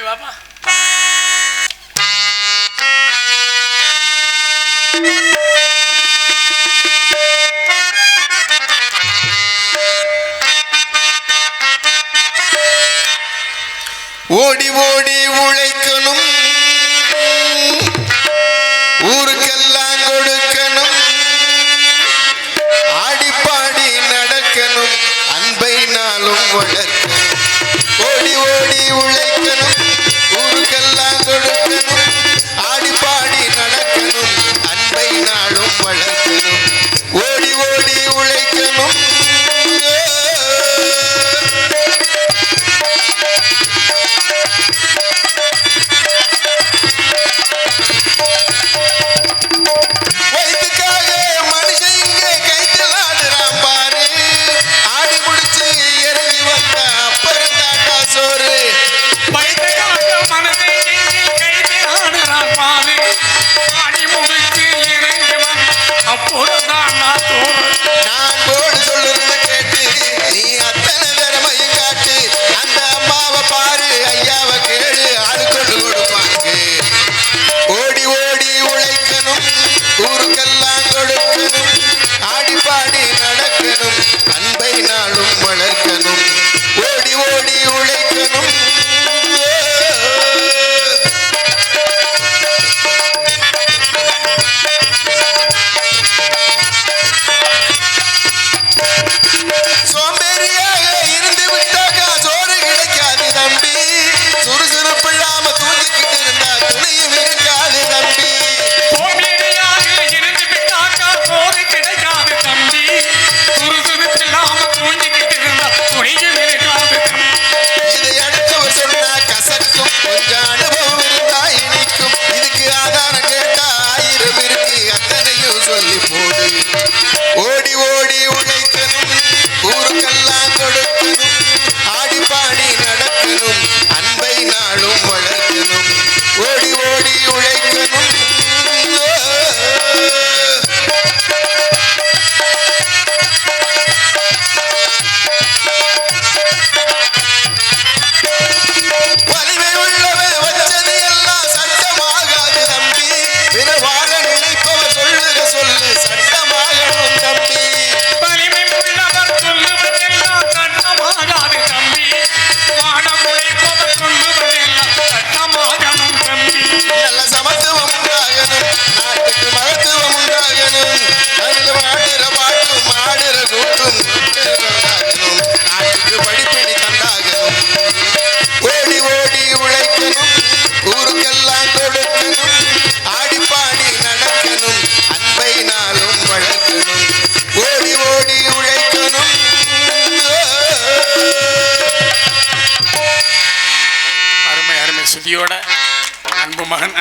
தம்பி வாப்பா. ஓடி ஓடி உழைக்கணும், ஊருக்கெல்லாம் கொடுக்கணும், ஆடிப்பாடி நடக்கணும், அன்பை நாளும் வளர்க்கணும். ஓடி ஓடி உழைக்கணும், ஊருக்கெல்லாம் கொடுக்கணும், ஆடிப்பாடி நடக்கணும், அன்பை நாளும் வளர்க்கணும். ஓடி ஓடி உழைக்கணும். ஓடி ஓடி உழைக்கணும், ஊருக்கெல்லாம் கொடுக்கணும், ஆடிப்பாடி நடக்கணும், அன்பை நாளும் வளர்க்கணும். ஓடி ஓடி உழைக்கணும். வலிமை உள்ளவன் வச்சது எல்லாம் சட்டமாகாது தம்பி. பிற வாழ நினைப்பவர் சொல்லுக சொல்லு சட்டமாகணும் தம்பி. வலிமை உள்ளவர் சொல்லுவதெல்லாம் சட்டமாகாது தம்பி. வாழ உழைப்பவர் சொல்லுவதெல்லாம் சட்டமாகணும் தம்பி. நல்ல சமத்துவம் உண்டாகணும், நாட்டுக்கு மகத்துவம் உண்டாகணும், அதில் ஆடுற பாட்டும் ஆடுற கூட்டும் உண்டாகணும், நாட்டுக்கு படிப்பினை தந்தாகணும். ஓடி ஓடி உழைக்கணும், ஊருக்கெல்லாம் கொடுக்கணும், ஆடிப்பாடி நடக்கணும், அன்பை நாளும் வளர்க்கணும். ஓடி ஓடி உழைக்கணும். அருமை அருமை சுதியோட அன்பு மகன்